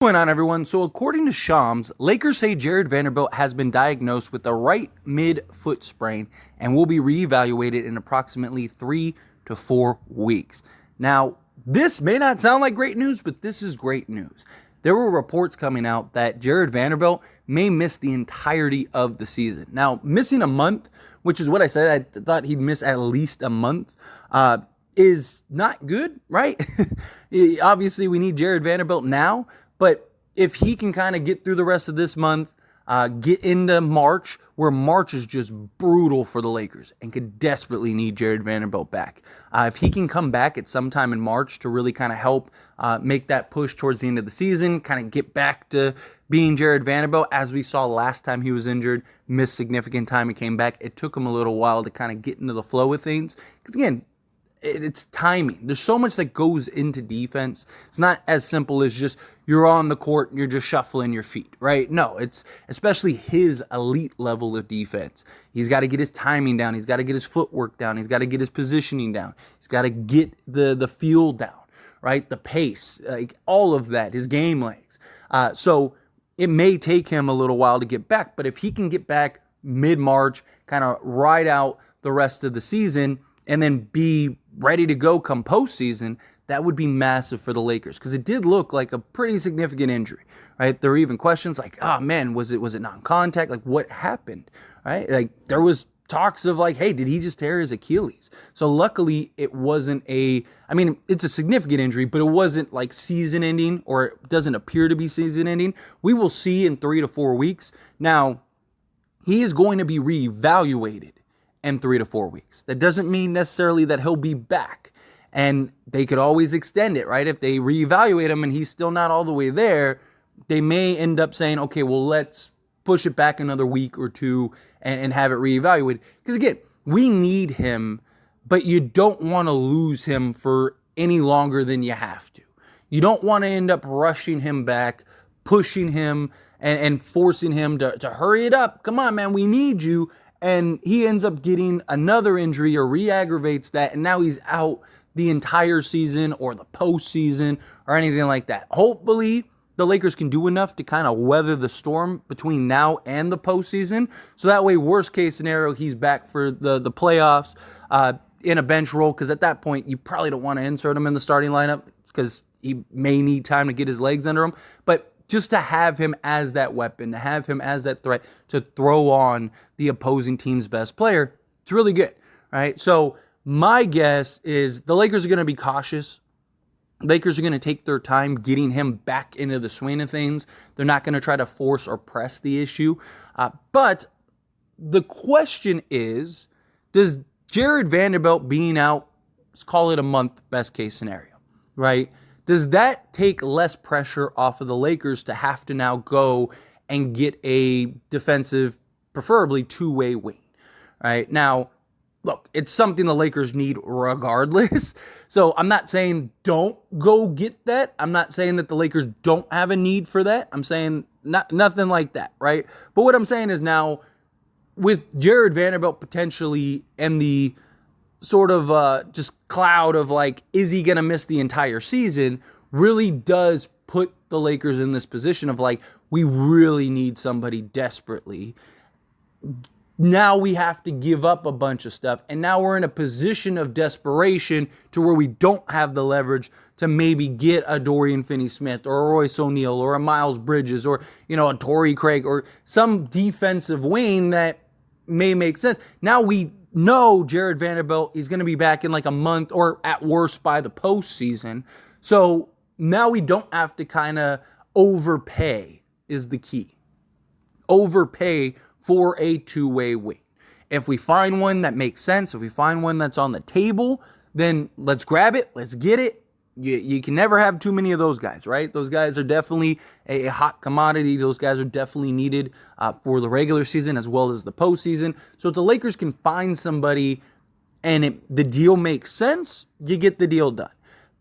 What's going on, everyone? So according to Shams, Lakers say Jarred Vanderbilt has been diagnosed with a right mid-foot sprain and will be reevaluated in approximately 3 to 4 weeks. Now, this may not sound like great news, but this is great news. There were reports coming out that Jarred Vanderbilt may miss the entirety of the season. Now, missing a month, which is what I said, I thought he'd miss at least a month, is not good, right? Obviously, we need Jarred Vanderbilt now, but if he can kind of get through the rest of this month, get into March, where March is just brutal for the Lakers and could desperately need Jarred Vanderbilt back. If he can come back at some time in March to really kind of help make that push towards the end of the season, kind of get back to being Jarred Vanderbilt, as we saw last time he was injured, missed significant time and came back. It took him a little while to kind of get into the flow of things. Because again, it's timing. There's so much that goes into defense. It's not as simple as just you're on the court and you're just shuffling your feet, right? No, it's especially his elite level of defense. He's got to get his timing down. He's got to get his footwork down. He's got to get his positioning down. He's got to get the feel down, right? The pace, like all of that, his game legs. So it may take him a little while to get back, but if he can get back mid-March, kind of ride out the rest of the season, and then be ready to go come postseason, that would be massive for the Lakers, because it did look like a pretty significant injury, right? There were even questions like, oh man, was it non-contact? Like, what happened, right? Like, there was talks of like, hey, did he just tear his Achilles? So luckily it wasn't it's a significant injury, but it wasn't like season ending, or it doesn't appear to be season ending. We will see in 3 to 4 weeks. Now, he is going to be reevaluated in 3 to 4 weeks. That doesn't mean necessarily that he'll be back. And they could always extend it, right? If they reevaluate him and he's still not all the way there, they may end up saying, okay, well, let's push it back another week or two and have it reevaluated. Because again, we need him, but you don't want to lose him for any longer than you have to. You don't want to end up rushing him back, pushing him, and forcing him to hurry it up. Come on, man, we need you. And he ends up getting another injury or re-aggravates that, and now he's out the entire season or the postseason or anything like that. Hopefully, the Lakers can do enough to kind of weather the storm between now and the postseason. So that way, worst case scenario, he's back for the playoffs in a bench role, because at that point, you probably don't want to insert him in the starting lineup because he may need time to get his legs under him. But just to have him as that weapon, to have him as that threat to throw on the opposing team's best player, it's really good, right? So my guess is the Lakers are going to be cautious. Lakers are going to take their time getting him back into the swing of things. They're not going to try to force or press the issue. But the question is, does Jarred Vanderbilt being out, let's call it a month, best case scenario, right? Does that take less pressure off of the Lakers to have to now go and get a defensive, preferably two-way wing, right? Now, look, it's something the Lakers need regardless. So I'm not saying don't go get that. I'm not saying that the Lakers don't have a need for that. I'm saying nothing like that, right? But what I'm saying is now, with Jarred Vanderbilt potentially and the sort of just cloud of like, is he going to miss the entire season, really does put the Lakers in this position of like, we really need somebody desperately. Now we have to give up a bunch of stuff, and now we're in a position of desperation to where we don't have the leverage to maybe get a Dorian Finney-Smith or a Royce O'Neal or a Miles Bridges or, a Torrey Craig or some defensive wing that may make sense. Now we know Jarred Vanderbilt is going to be back in like a month, or at worst by the postseason. So now we don't have to kind of overpay, is the key. Overpay for a two-way wing. If we find one that makes sense, if we find one that's on the table, then let's grab it, let's get it. You can never have too many of those guys, right? Those guys are definitely a hot commodity. Those guys are definitely needed for the regular season as well as the postseason. So if the Lakers can find somebody and the deal makes sense, you get the deal done.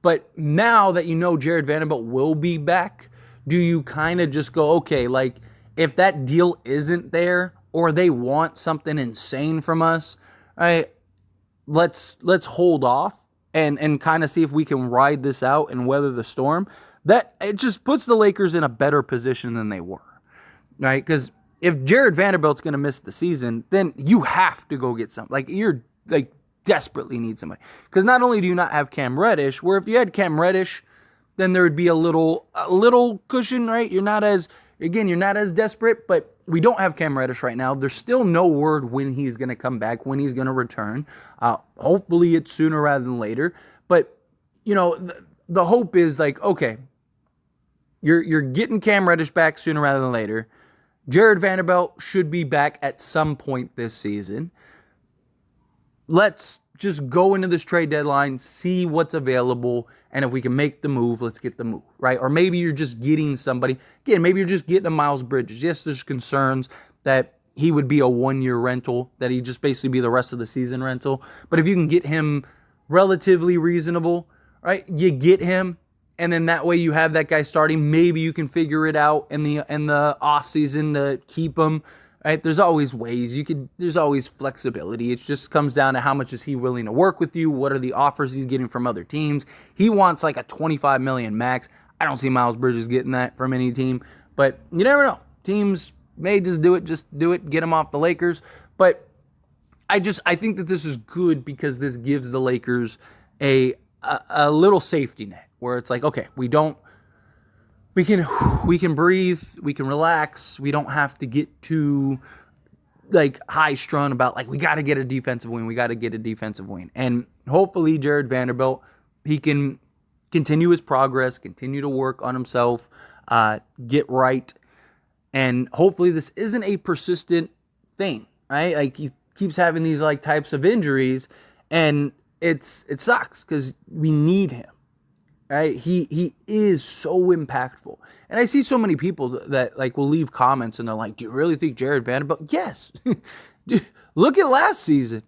But now that you know Jarred Vanderbilt will be back, do you kind of just go, okay, like if that deal isn't there or they want something insane from us, right, let's hold off and kind of see if we can ride this out and weather the storm. that it just puts the Lakers in a better position than they were, right? Because if Jarred Vanderbilt's going to miss the season, then you have to go get some. Like, you're like desperately need somebody. Because not only do you not have Cam Reddish, where if you had Cam Reddish, then there would be a little cushion, right? You're not as desperate, but we don't have Cam Reddish right now. There's still no word when he's going to come back, when he's going to return. Hopefully it's sooner rather than later. But, the hope is like, okay, you're getting Cam Reddish back sooner rather than later. Jarred Vanderbilt should be back at some point this season. Let's just go into this trade deadline, see what's available, and if we can make the move, let's get the move, right? Or maybe you're just getting somebody. Again, maybe you're just getting a Miles Bridges. Yes, there's concerns that he would be a one-year rental, that he'd just basically be the rest of the season rental. But if you can get him relatively reasonable, right, you get him, and then that way you have that guy starting. Maybe you can figure it out in the offseason to keep him. Right? There's always ways. There's always flexibility. It just comes down to how much is he willing to work with you? What are the offers he's getting from other teams? He wants like a $25 million max. I don't see Miles Bridges getting that from any team, but you never know. Teams may just do it, get him off the Lakers. But I think that this is good because this gives the Lakers a little safety net where it's like, okay, we can breathe, we can relax, we don't have to get too like high strung about like we got to get a defensive wing. And hopefully Jarred Vanderbilt, he can continue his progress, continue to work on himself, get right, and hopefully this isn't a persistent thing, right? Like he keeps having these like types of injuries, and it sucks because we need him. Right? He is so impactful. And I see so many people that like will leave comments and they're like, do you really think Jarred Vanderbilt? Yes. Dude, look at last season.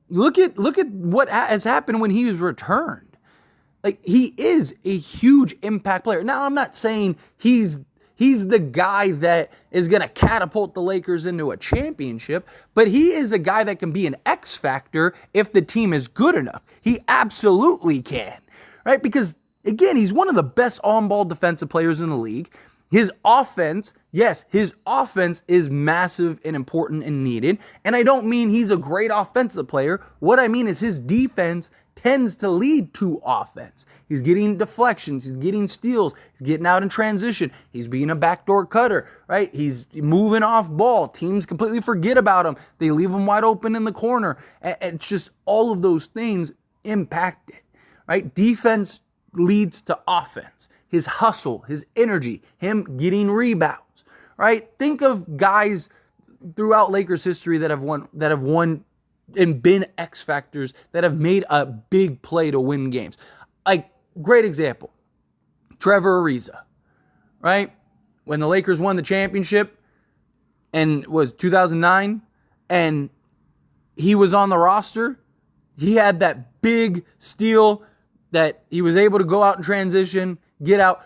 Look at what has happened when he was returned. Like, he is a huge impact player. Now, I'm not saying he's the guy that is going to catapult the Lakers into a championship, but he is a guy that can be an X factor if the team is good enough. He absolutely can. Right? Because again, he's one of the best on-ball defensive players in the league. His offense is massive and important and needed. And I don't mean he's a great offensive player. What I mean is his defense tends to lead to offense. He's getting deflections. He's getting steals. He's getting out in transition. He's being a backdoor cutter, right? He's moving off ball. Teams completely forget about him. They leave him wide open in the corner. And it's just all of those things impact it, right? Defense leads to offense. His hustle, his energy, him getting rebounds, right? Think of guys throughout Lakers history that have won and been X factors, that have made a big play to win games. Like, great example, Trevor Ariza, right? When the Lakers won the championship and was 2009 and he was on the roster, he had that big steal that he was able to go out in transition, get out.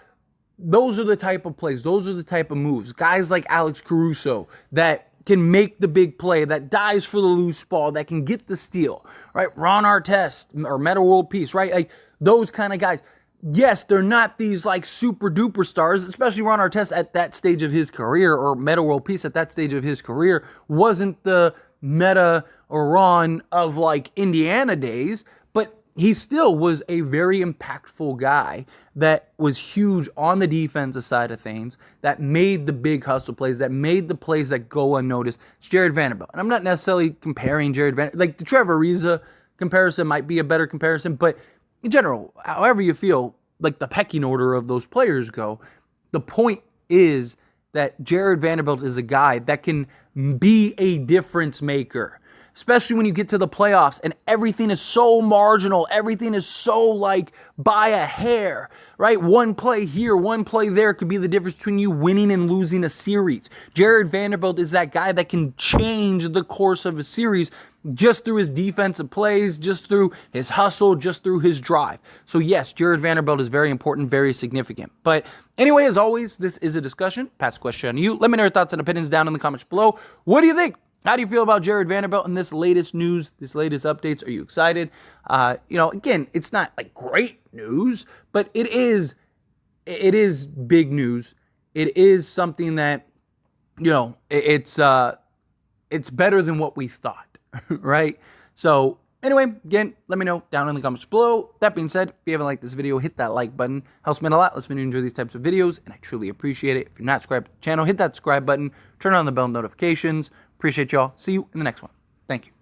Those are the type of plays. Those are the type of moves. Guys like Alex Caruso that can make the big play, that dives for the loose ball, that can get the steal, right? Ron Artest or Meta World Peace, right? Like those kind of guys. Yes, they're not these like super duper stars, especially Ron Artest at that stage of his career, or Meta World Peace at that stage of his career wasn't the Meta or Ron of like Indiana days, but he still was a very impactful guy that was huge on the defensive side of things, that made the big hustle plays, that made the plays that go unnoticed. It's Jarred Vanderbilt. And I'm not necessarily comparing Jarred Vanderbilt. Like the Trevor Ariza comparison might be a better comparison, but in general, however you feel, like the pecking order of those players go, the point is that Jarred Vanderbilt is a guy that can be a difference maker. Especially when you get to the playoffs and everything is so marginal. Everything is so like by a hair, right? One play here, one play there could be the difference between you winning and losing a series. Jarred Vanderbilt is that guy that can change the course of a series just through his defensive plays, just through his hustle, just through his drive. So yes, Jarred Vanderbilt is very important, very significant. But anyway, as always, this is a discussion. Pass the question on to you. Let me know your thoughts and opinions down in the comments below. What do you think? How do you feel about Jarred Vanderbilt and this latest news, this latest updates? Are you excited? Again, it's not like great news, but it is it is big news. It is something that, it's better than what we thought, right? So anyway, again, let me know down in the comments below. That being said, if you haven't liked this video, hit that like button. Helps me out a lot. Lets me know you enjoy these types of videos, and I truly appreciate it. If you're not subscribed to the channel, hit that subscribe button. Turn on the bell notifications. Appreciate y'all. See you in the next one. Thank you.